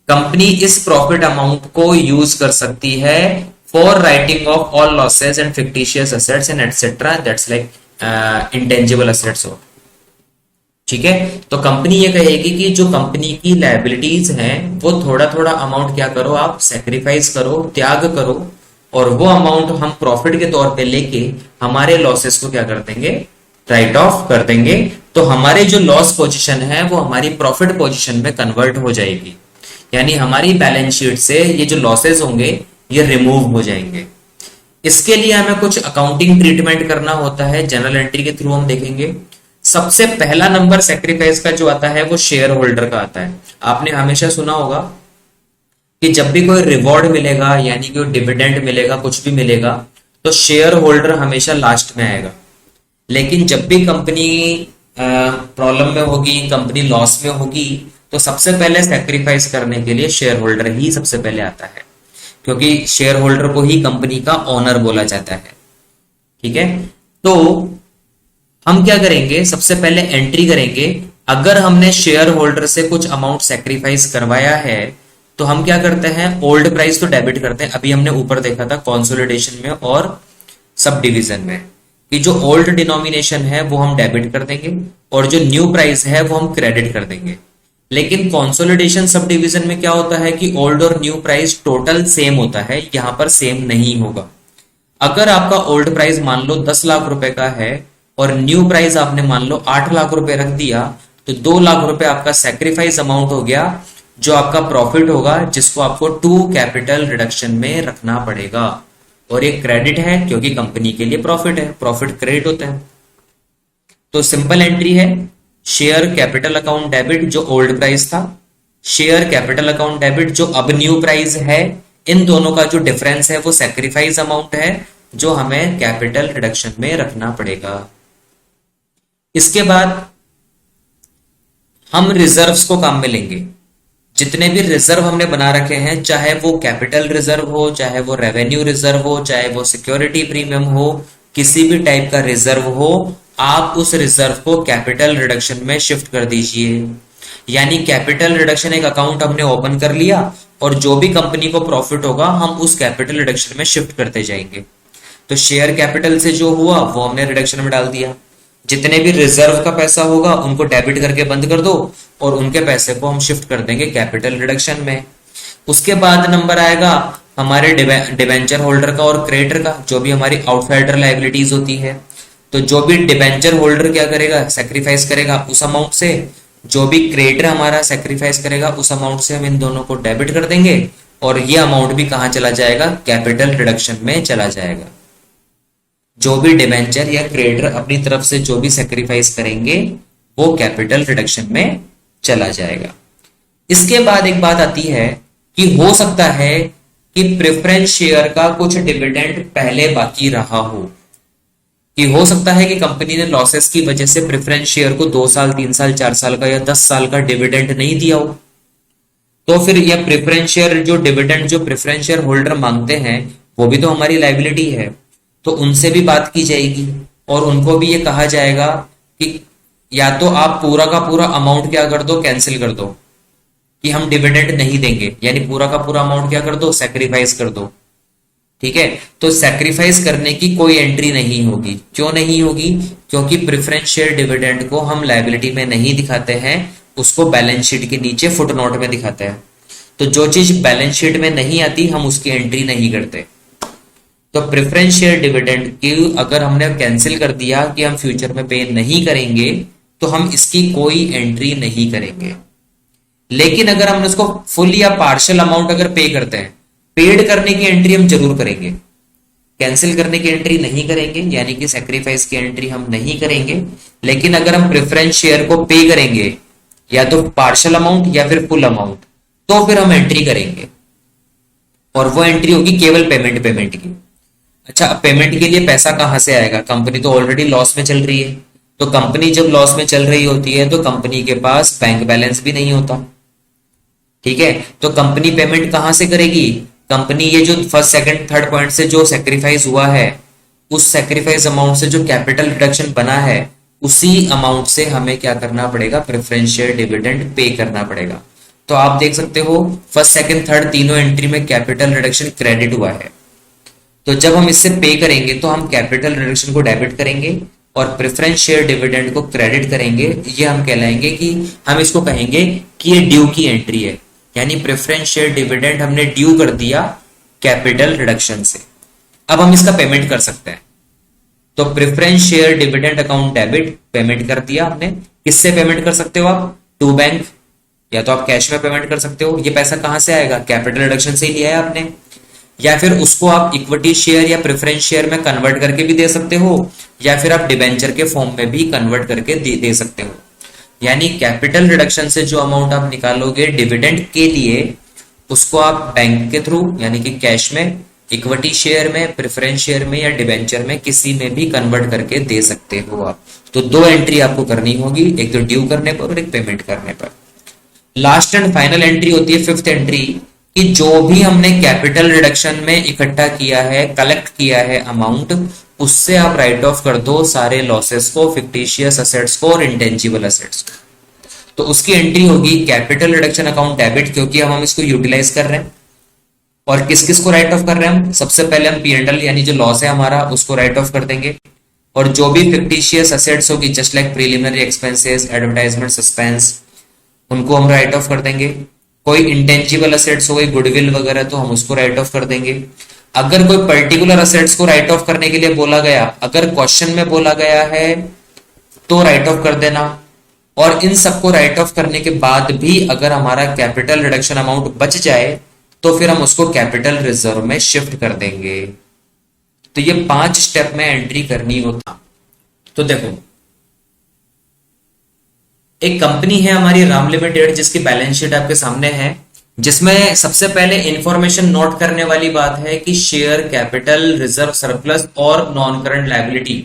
कंपनी इस प्रॉफिट अमाउंट को यूज कर सकती है for writing off all losses and fictitious assets and etcetera, that's like intangible assets हो। ठीक है, तो कंपनी ये कहेगी कि जो कंपनी की लायबिलिटीज हैं वो थोड़ा थोड़ा अमाउंट क्या करो, आप सेक्रीफाइस करो, त्याग करो, और वो अमाउंट हम प्रॉफिट के तौर पे लेके हमारे लॉसेस को क्या कर देंगे, राइट ऑफ कर देंगे। तो हमारे जो लॉस पोजीशन है वो हमारी प्रॉफिट पोजीशन में कन्वर्ट हो जाएगी, यानी हमारी बैलेंस शीट से ये जो लॉसेस होंगे ये रिमूव हो जाएंगे। इसके लिए हमें कुछ अकाउंटिंग ट्रीटमेंट करना होता है, जनरल एंट्री के थ्रू हम देखेंगे। सबसे पहला नंबर सेक्रीफाइस का जो आता है वो शेयर होल्डर का आता है। आपने हमेशा सुना होगा कि जब भी कोई रिवॉर्ड मिलेगा यानी कि डिविडेंड मिलेगा, कुछ भी मिलेगा, तो शेयर होल्डर हमेशा लास्ट में आएगा। लेकिन जब भी कंपनी प्रॉब्लम में होगी, कंपनी लॉस में होगी, तो सबसे पहले सेक्रीफाइस करने के लिए शेयर होल्डर ही सबसे पहले आता है, क्योंकि शेयर होल्डर को ही कंपनी का ओनर बोला जाता है। ठीक है, तो हम क्या करेंगे, सबसे पहले एंट्री करेंगे। अगर हमने शेयर होल्डर से कुछ अमाउंट सेक्रीफाइस करवाया है तो हम क्या करते हैं, ओल्ड प्राइस तो डेबिट करते हैं। अभी हमने ऊपर देखा था कंसोलिडेशन में और सब डिवीजन में कि जो ओल्ड डिनोमिनेशन है वो हम डेबिट कर देंगे और जो न्यू प्राइस है वो हम क्रेडिट कर देंगे। लेकिन कंसोलिडेशन सब डिवीजन में क्या होता है कि ओल्ड और न्यू प्राइस टोटल सेम होता है, यहां पर सेम नहीं होगा। अगर आपका ओल्ड प्राइस मान लो 10 लाख रुपए का है और न्यू प्राइस आपने मान लो 8 लाख रुपए रख दिया, तो 2 लाख रुपए आपका सेक्रीफाइस अमाउंट हो गया, जो आपका प्रॉफिट होगा, जिसको आपको टू कैपिटल रिडक्शन में रखना पड़ेगा। और ये क्रेडिट है क्योंकि कंपनी के लिए प्रॉफिट है, प्रॉफिट क्रेडिट होता है। तो सिंपल एंट्री है, शेयर कैपिटल अकाउंट डेबिट जो ओल्ड प्राइस था, शेयर कैपिटल अकाउंट डेबिट जो अब न्यू प्राइस है, इन दोनों का जो डिफरेंस है वो सेक्रीफाइस अमाउंट है जो हमें कैपिटल रिडक्शन में रखना पड़ेगा। इसके बाद हम रिजर्व्स को काम में लेंगे। जितने भी रिजर्व हमने बना रखे हैं, चाहे वो कैपिटल रिजर्व हो, चाहे वो रेवेन्यू रिजर्व हो, चाहे वो सिक्योरिटी प्रीमियम हो, किसी भी टाइप का रिजर्व हो, आप उस रिजर्व को कैपिटल रिडक्शन में शिफ्ट कर दीजिए। यानी कैपिटल रिडक्शन एक अकाउंट हमने ओपन कर लिया और जो भी कंपनी को प्रॉफिट होगा हम उस कैपिटल रिडक्शन में शिफ्ट करते जाएंगे। तो शेयर कैपिटल से जो हुआ वो हमने रिडक्शन में डाल दिया। जितने भी रिजर्व का पैसा होगा उनको डेबिट करके बंद कर दो और उनके पैसे को हम शिफ्ट कर देंगे कैपिटल रिडक्शन में। उसके बाद नंबर आएगा हमारे डिबेंचर होल्डर का और क्रेडिटर का, जो भी हमारी आउटसाइडर लायबिलिटीज होती है। तो जो भी डिबेंचर होल्डर क्या करेगा, सेक्रीफाइस करेगा उस अमाउंट से, जो भी क्रेडिटर हमारा सेक्रीफाइस करेगा उस अमाउंट से हम इन दोनों को डेबिट कर देंगे और ये अमाउंट भी कहां चला जाएगा, कैपिटल रिडक्शन में चला जाएगा। जो भी डिबेंचर या क्रेडिटर अपनी तरफ से जो भी सेक्रीफाइस करेंगे वो कैपिटल रिडक्शन में चला जाएगा। इसके बाद एक बात आती है कि हो सकता है कि प्रेफरेंस शेयर का कुछ डिविडेंड पहले बाकी रहा हो, कि हो सकता है कि कंपनी ने लॉसेस की वजह से प्रेफरेंस शेयर को 2 साल 3 साल 4 साल का या 10 साल का डिविडेंड नहीं दिया हो। तो फिर यह प्रेफरेंस शेयर जो डिविडेंड जो प्रेफरेंस शेयर होल्डर मांगते हैं वो भी तो हमारी लायबिलिटी है, तो उनसे भी बात की जाएगी और उनको भी ये कहा जाएगा कि या तो आप पूरा का पूरा अमाउंट क्या कर दो, कैंसिल कर दो कि हम डिविडेंड नहीं देंगे, यानी पूरा का पूरा अमाउंट क्या कर दो, सैक्रिफाइस कर दो। ठीक है, तो सैक्रिफाइस करने की कोई एंट्री नहीं होगी। क्यों नहीं होगी? क्योंकि प्रेफरेंस शेयर डिविडेंड को हम लायबिलिटी में नहीं दिखाते हैं, उसको बैलेंस शीट के नीचे फुटनोट में दिखाते हैं। तो जो चीज बैलेंस शीट में नहीं आती हम उसकी एंट्री नहीं करते। तो प्रेफरेंस शेयर डिविडेंड की अगर हमने कैंसिल कर दिया कि हम फ्यूचर में पे नहीं करेंगे तो हम इसकी कोई एंट्री नहीं करेंगे। लेकिन अगर हम उसको फुल या पार्शियल अमाउंट अगर पे करते हैं, पेड करने की एंट्री हम जरूर करेंगे, कैंसिल करने की एंट्री नहीं करेंगे, यानी कि सैक्रिफाइस की एंट्री हम नहीं करेंगे। लेकिन अगर हम प्रेफरेंस शेयर को पे करेंगे या तो पार्शियल अमाउंट या फिर फुल अमाउंट, तो फिर हम एंट्री करेंगे और वो एंट्री होगी केवल पेमेंट की। अच्छा, पेमेंट के लिए पैसा कहां से आएगा? कंपनी तो ऑलरेडी लॉस में चल रही है, तो कंपनी जब लॉस में चल रही होती है तो कंपनी के पास बैंक बैलेंस भी नहीं होता। ठीक है, तो कंपनी पेमेंट कहां से करेगी? कंपनी ये जो फर्स्ट सेकंड थर्ड पॉइंट से जो सेक्रीफाइस हुआ है, उस सेक्रीफाइस अमाउंट से जो कैपिटल रिडक्शन बना है उसी अमाउंट से हमें क्या करना पड़ेगा, प्रेफरेंस शेयर डिविडेंड पे करना पड़ेगा। तो आप देख सकते हो फर्स्ट सेकंड थर्ड तीनों एंट्री में कैपिटल रिडक्शन क्रेडिट हुआ है। तो जब हम इससे पे करेंगे तो हम कैपिटल रिडक्शन को डेबिट करेंगे और प्रेफरेंस शेयर डिविडेंड को क्रेडिट करेंगे। ये हम कहलाएंगे कि हम इसको कहेंगे कि ये ड्यू की एंट्री है, यानी प्रेफरेंस शेयर डिविडेंड हमने ड्यू कर दिया कैपिटल रिडक्शन से। अब हम इसका पेमेंट कर सकते हैं। तो preference share dividend account debit payment कर दिया हमने। किससे पेमेंट कर सकते हो आप? टू बैंक, या तो आप कैश में पेमेंट कर सकते हो। ये पैसा कहां से आएगा? कैपिटल रिडक्शन से ही लिया है आपने। या फिर उसको आप इक्विटी शेयर या प्रेफरेंस शेयर में कन्वर्ट करके भी दे सकते हो, या फिर आप डिबेंचर के फॉर्म में भी कन्वर्ट करके दे सकते हो। यानी कैपिटल रिडक्शन से जो अमाउंट आप निकालोगे डिविडेंड के लिए, उसको आप बैंक के थ्रू यानी कि कैश में, इक्विटी शेयर में, प्रेफरेंस शेयर में या डिबेंचर में किसी में भी कन्वर्ट करके दे सकते हो आप। तो 2 एंट्री आपको करनी होगी, एक तो ड्यू करने पर और एक पेमेंट करने पर। लास्ट एंड फाइनल एंट्री होती है 5th एंट्री, कि जो भी हमने कैपिटल रिडक्शन में इकट्ठा किया है, कलेक्ट किया है अमाउंट, उससे आप राइट ऑफ कर दो सारे लॉसेस को, फिक्टिशियस असेट्स को और इंटेंजिबल असेट्स को। तो उसकी एंट्री होगी कैपिटल रिडक्शन अकाउंट डेबिट, क्योंकि हम इसको यूटिलाइज कर रहे हैं। और किस किस को राइट ऑफ कर रहे हैं हम? सबसे पहले हम P&L यानी जो लॉस है हमारा उसको राइट ऑफ कर देंगे, और जो भी फिक्टिशियस असेट्स होगी just like preliminary expenses, advertisement, suspense, उनको हम राइट ऑफ कर देंगे। कोई इंटेंजिबल असेट्स हो गई, गुडविल वगैरह, तो हम उसको राइट ऑफ कर देंगे। अगर कोई पर्टिकुलर असेट्स को राइट ऑफ करने के लिए बोला गया, अगर क्वेश्चन में बोला गया है तो राइट ऑफ कर देना। और इन सबको राइट ऑफ करने के बाद भी अगर हमारा कैपिटल रिडक्शन अमाउंट बच जाए तो फिर हम उसको कैपिटल रिजर्व में शिफ्ट कर देंगे। तो ये 5 स्टेप में एंट्री करनी होता। तो देखो, एक कंपनी है हमारी राम लिमिटेड, जिसकी बैलेंस शीट आपके सामने है, जिसमें सबसे पहले इंफॉर्मेशन नोट करने वाली बात है कि शेयर कैपिटल, रिजर्व सरप्लस और नॉन करंट लायबिलिटी।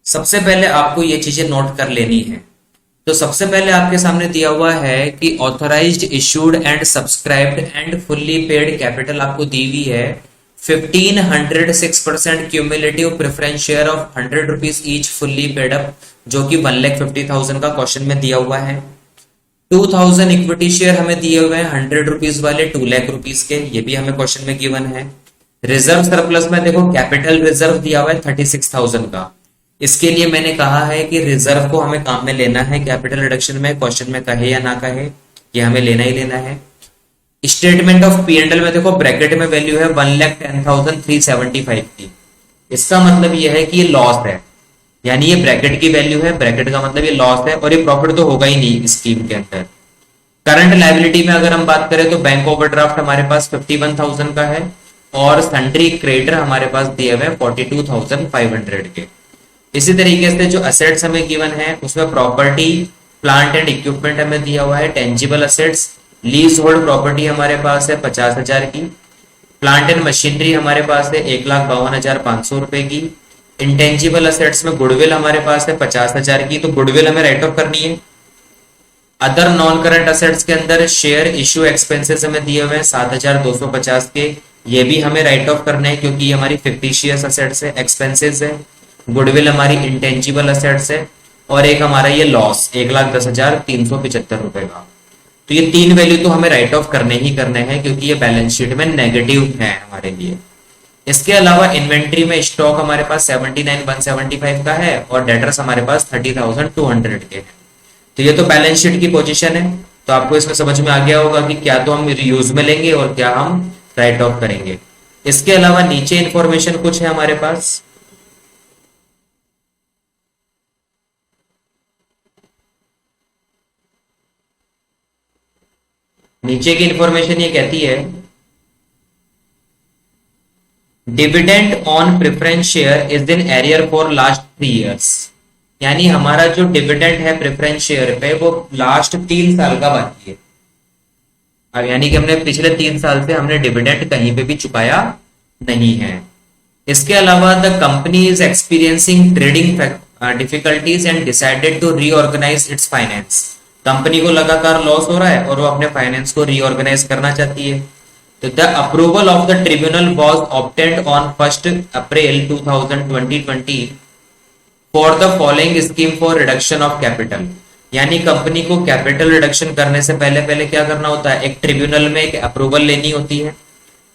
सबसे पहले आपको ये चीजें नोट कर लेनी है। तो सबसे पहले आपके सामने दिया हुआ है कि authorised, issued and subscribed and fully paid capital आपको दी हुई है 1506% cumulative preference share of 100 rupees each fully paid up, जो कि 1,50,000 का क्वेश्चन में दिया हुआ है। 2000 इक्विटी शेयर हमें दिए हुए हैं 100 रुपीज वाले 2 लाख रुपीज के, ये भी हमें क्वेश्चन में गिवन है। रिजर्व सरप्लस में देखो कैपिटल रिजर्व दिया हुआ है 36,000 का। इसके लिए मैंने कहा है कि रिजर्व को हमें काम में लेना है कैपिटल रिडक्शन में, क्वेश्चन में कहे या ना कहे, ये हमें लेना ही लेना है। Statement of P and L में देखो ब्रैकेट में वैल्यू है 1,10,375 की। इसका मतलब यह है कि ये लॉस है, यानी ये ब्रैकेट की वैल्यू है, ब्रैकेट का मतलब ये लॉस है और ये प्रॉफिट तो होगा ही नहीं स्कीम के अंदर। करंट लायबिलिटी में अगर हम बात करें तो बैंक ओवरड्राफ्ट हमारे पास 51,000 का है और सन्ड्री क्रेडिटर हमारे पास दिए हुए 42,500 के। इसी तरीके से जो असेट्स हमें गिवन है उसमें प्रॉपर्टी प्लांट एंड इक्विपमेंट हमें दिया हुआ है, tangible assets lease hold property हमारे पास है 50,000 की, प्लांट एंड मशीनरी हमारे पास है 1,52,500 रुपए की, इंटेंजिबल असेट्स में गुडविल हमारे पास है 50,000 की, तो गुडविल हमें राइट ऑफ करनी है। अदर नॉन करंट असेट्स के अंदर शेयर इश्यू एक्सपेंसेस हमें दिए हुए हैं 7,250 के, ये भी हमें राइट ऑफ करना है क्योंकि ये हमारी फिक्टिशियस असेट्स है, एक्सपेंसेस है। गुडविल हमारी इंटेंजिबल असेट्स है और एक हमारा ये लॉस 1,10,375 रुपए का। तो ये तीन वैल्यू तो हमें राइट ऑफ करने ही करने हैं क्योंकि ये बैलेंस शीट में नेगेटिव है हमारे लिए। इसके अलावा इन्वेंट्री में स्टॉक हमारे पास 79,175 का है और डेटर्स हमारे पास 30,200 के हैं। तो ये तो बैलेंस शीट की पोजीशन है, तो आपको इसमें समझ में आ गया होगा कि क्या तो हम यूज में लेंगे और क्या हम राइट ऑफ करेंगे। इसके अलावा नीचे इंफॉर्मेशन कुछ है हमारे पास। नीचे की इंफॉर्मेशन ये कहती है dividend on preference share is in arrear for last 3 years, यानी हमारा जो डिविडेंड है प्रेफरेंस शेयर पे वो लास्ट 3 साल का बाकी है। अब यानी कि हमने पिछले 3 साल से हमने डिविडेंड कहीं पे भी चुकाया नहीं है। इसके अलावा the company is experiencing trading difficulties and decided to reorganise its finance. Company को लगातार लॉस हो रहा है और वो अपने फाइनेंस को रीऑर्गेनाइज करना चाहती है। तो the approval of the tribunal was obtained on 1 April 2020 for the following scheme for reduction of capital, यानी कंपनी को कैपिटल रिडक्शन करने से पहले पहले क्या करना होता है, एक ट्रिब्यूनल में एक अप्रूवल लेनी होती है,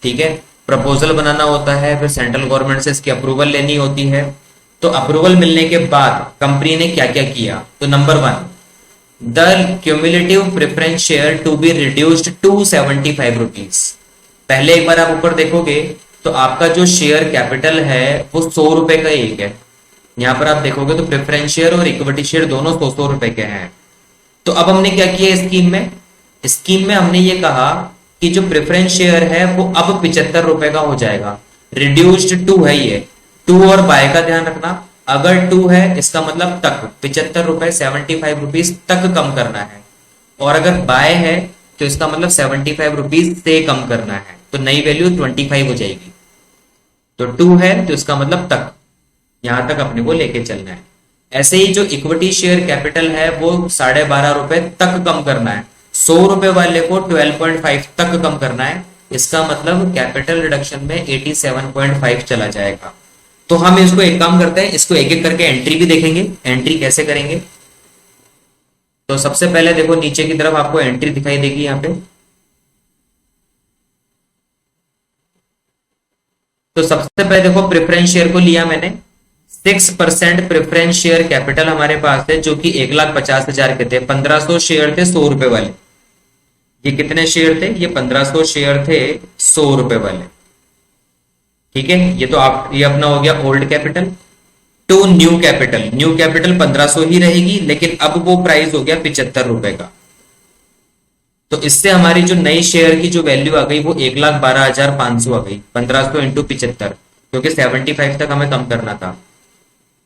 ठीक है, प्रपोजल बनाना होता है, फिर सेंट्रल गवर्नमेंट से इसकी अप्रूवल लेनी होती है। तो अप्रूवल मिलने के बाद कंपनी ने क्या क्या किया, तो number 1 the cumulative preference share to be reduced to 75 rupees. पहले एक बार आप ऊपर देखोगे तो आपका जो शेयर कैपिटल है वो 100 रुपए का एक है। यहां पर आप देखोगे तो प्रेफरेंस शेयर और इक्विटी शेयर दोनों 100 रुपए के हैं। तो अब हमने क्या किया स्कीम में हमने ये कहा कि जो प्रेफरेंस शेयर है वो अब 75 रुपए का हो जाएगा। रिड्यूस्ड टू है, ये टू और बाय का ध्यान रखना, अगर 2 है इसका मतलब तक 75 रुपए 75 रुपीज तक कम करना है, और अगर बाय है तो इसका मतलब 75 रुपीज से कम करना है, तो नई वैल्यू 25 हो जाएगी। तो 2 है तो इसका मतलब तक, यहां तक अपने को लेके चलना है। ऐसे ही जो इक्विटी शेयर कैपिटल है वो 12.5 रुपए तक कम करना है, 100 रुपए वाले को 12.5 तक कम करना है। इसका मतलब कैपिटल रिडक्शन में 87.5 चला जाएगा। तो हम इसको एक काम करते हैं, इसको एक एक करके एंट्री भी देखेंगे, एंट्री कैसे करेंगे। तो सबसे पहले देखो नीचे की तरफ आपको एंट्री दिखाई देगी यहां पे। तो सबसे पहले देखो प्रेफरेंस शेयर को लिया मैंने, 6% प्रेफरेंस शेयर कैपिटल हमारे पास है जो कि 1,50,000 के थे, 1500 शेयर थे 100 रुपए वाले। ये कितने शेयर थे, ये 1500 शेयर थे 100 रुपए वाले, ठीक है। ये तो आप ये अपना हो गया old capital. To new capital 1500 ही रहेगी, लेकिन अब वो प्राइस हो गया 75 रुपए का। तो इससे हमारी जो नई शेयर की जो वैल्यू आ गई वो 1,12,500 आ गई, 1500 इंटू 75, क्योंकि 75 तक हमें कम करना था।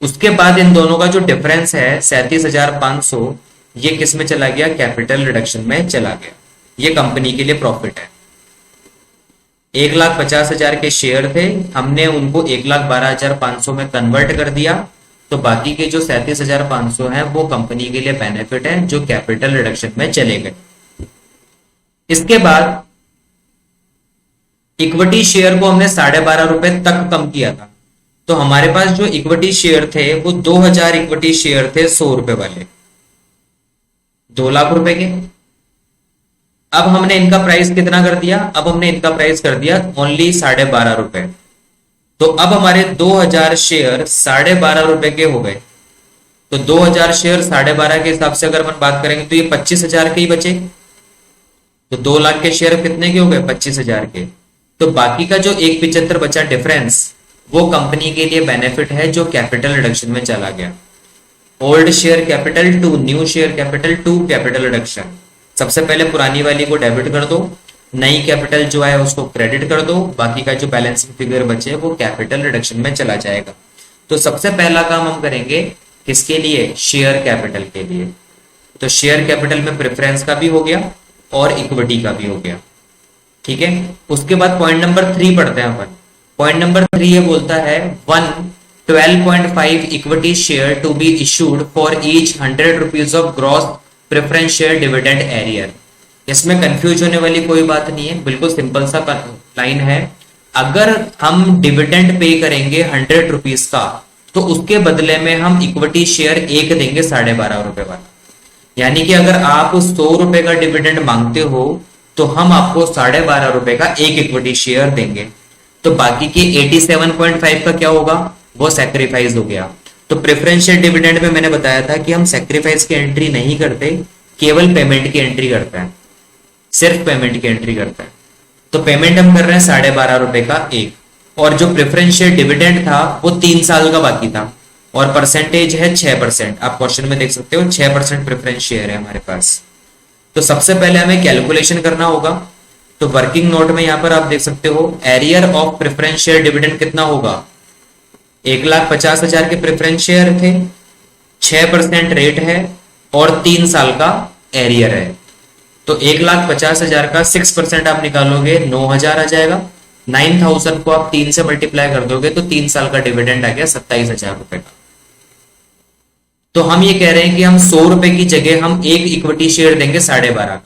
उसके बाद इन दोनों का जो डिफरेंस है 37,500, ये किस में चला गया, कैपिटल रिडक्शन में चला गया। ये कंपनी के लिए प्रॉफिट है। 1,50,000 के शेयर थे, हमने उनको 1,12,500 में कन्वर्ट कर दिया, तो बाकी के जो 37,500 हैं वो कंपनी के लिए बेनिफिट है जो कैपिटल रिडक्शन में चले गए। इसके बाद इक्विटी शेयर को हमने 12.5 रुपए तक कम किया था, तो हमारे पास जो इक्विटी शेयर थे वो 2,000 इक्विटी शेयर थे 100 रुपए वाले, 2 लाख रुपए के। अब हमने इनका प्राइस कितना कर दिया, अब हमने इनका प्राइस कर दिया ओनली 12.5 रुपए। तो अब हमारे 2000 शेयर 12.5 रुपए के हो गए। तो 2000 शेयर 12.5 के हिसाब से अगर अपन बात करेंगे तो ये 25,000 के ही बचे। तो 2 लाख के शेयर कितने के हो गए, 25,000 के। तो बाकी का जो 1.75 बचा डिफरेंस, वो कंपनी के लिए बेनिफिट है जो कैपिटल रिडक्शन में चला गया। Old share capital to new share capital to capital reduction. सबसे पहले पुरानी वाली को डेबिट कर दो, नई कैपिटल जो है उसको क्रेडिट कर दो, बाकी का जो बैलेंसिंग फिगर बचे वो कैपिटल रिडक्शन में चला जाएगा। तो सबसे पहला काम हम करेंगे किसके लिए, शेयर कैपिटल के लिए। तो शेयर कैपिटल में प्रेफरेंस का भी हो गया और इक्विटी का भी हो गया, ठीक है। उसके बाद पॉइंट नंबर 3 पढ़ते हैं अपन। पॉइंट नंबर 3 ये बोलता है 12.5 equity share to be issued for each 100 rupees of gross preference share dividend arrear. इसमें कंफ्यूज होने वाली कोई बात नहीं है, बिल्कुल सिंपल सा लाइन है। अगर हम डिविडेंड पे करेंगे 100 रुपीज का, तो उसके बदले में हम इक्विटी शेयर एक देंगे 12.5 रुपए वाला। यानी कि अगर आप 100 रुपए का डिविडेंड मांगते हो तो हम आपको 12.5 रुपए का एक इक्विटी शेयर देंगे। तो बाकी के 87.5 का क्या होगा, वो सैक्रिफाइस हो गया। तो प्रेफरेंस शेयर डिविडेंड में मैंने बताया था कि हम सैक्रिफाइस की एंट्री नहीं करते, केवल पेमेंट की एंट्री करते हैं, सिर्फ पेमेंट की एंट्री करता है। तो पेमेंट हम कर रहे हैं 12.5 रुपए का एक, और जो प्रेफरेंस शेयर डिविडेंड था वो 3 साल का बाकी था, और परसेंटेज है 6%। आप क्वेश्चन में देख सकते हो 6% प्रेफरेंस शेयर है हमारे पास। तो सबसे पहले हमें कैलकुलेशन करना होगा। तो वर्किंग नोट में यहां पर आप देख सकते हो arrear of preference share dividend कितना होगा, 1,50,000 के प्रेफरेंस शेयर थे, 6% रेट है और 3 साल का एरियर है। तो 1,50,000 का 6% आप निकालोगे 9,000 आ जाएगा। 9,000 को आप 3 से मल्टीप्लाई कर दोगे तो 3 साल का डिविडेंड आ गया 27,000 रुपए का। तो हम ये कह रहे हैं कि हम 100 रुपए की जगह हम एक इक्विटी शेयर देंगे 12.5 का।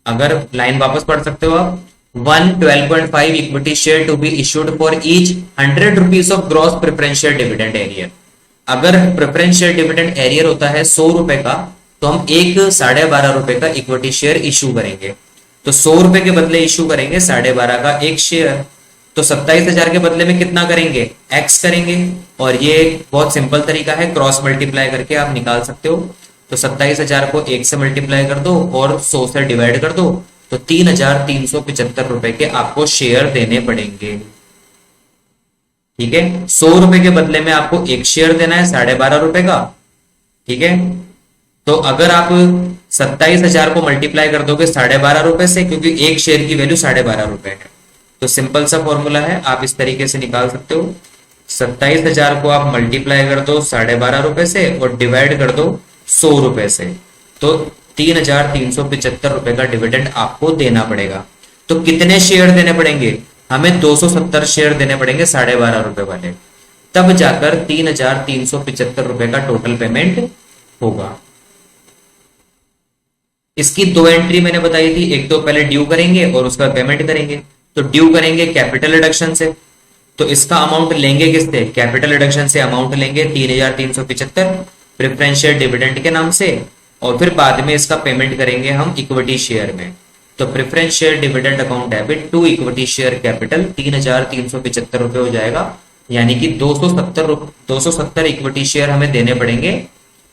अगर लाइन वापस पढ़ सकते हो आप, 12.5 equity share to be issued for each 100 rupees of gross preference share dividend arrear. अगर प्रेफरेंस शेयर डिविडेंड एरियर होता है 100 रुपए का, तो हम एक 12.5 रुपए का इक्विटी शेयर इश्यू करेंगे। तो 100 रुपए के बदले इश्यू करेंगे 12.5 का एक शेयर। तो 27,000 के बदले में कितना करेंगे, एक्स करेंगे। और ये बहुत सिंपल तरीका है, क्रॉस मल्टीप्लाई करके आप निकाल सकते हो। तो 27,000 को 1 से मल्टीप्लाई कर दो और 100 से डिवाइड कर दो, तो 3,375 रुपए के आपको शेयर देने पड़ेंगे, ठीक है। 100 रुपए के बदले में आपको एक शेयर देना है 12.5 रुपए का, ठीक है। तो अगर आप 27,000 को मल्टीप्लाई कर दोगे 12.5 रुपए से, क्योंकि एक शेयर की वैल्यू 12.5 रुपए है, तो सिंपल सा फॉर्मूला है, आप इस तरीके से निकाल सकते हो। 27,000 को आप मल्टीप्लाई कर दो 12.5 रुपए से और डिवाइड कर दो 100 रुपए से, तो 3,375 रुपए का डिविडेंड आपको देना पड़ेगा। तो कितने शेयर देने पड़ेंगे, हमें 270 शेयर देने पड़ेंगे 12.5 रुपए वाले, तब जाकर 3,375 रुपए का टोटल पेमेंट होगा। इसकी 2 एंट्री मैंने बताई थी, एक तो पहले ड्यू करेंगे और उसका पेमेंट करेंगे। तो ड्यू करेंगे कैपिटल रिडक्शन से, तो इसका अमाउंट लेंगे किससे, कैपिटल रिडक्शन से अमाउंट लेंगे 3,375 प्रेफरेंस शेयर डिविडेंड के नाम से, और फिर बाद में इसका पेमेंट करेंगे हम इक्विटी शेयर में। तो preference share dividend account debit to equity share capital 3,375 रुपए हो जाएगा। यानी कि 270 इक्विटी शेयर हमें देने पड़ेंगे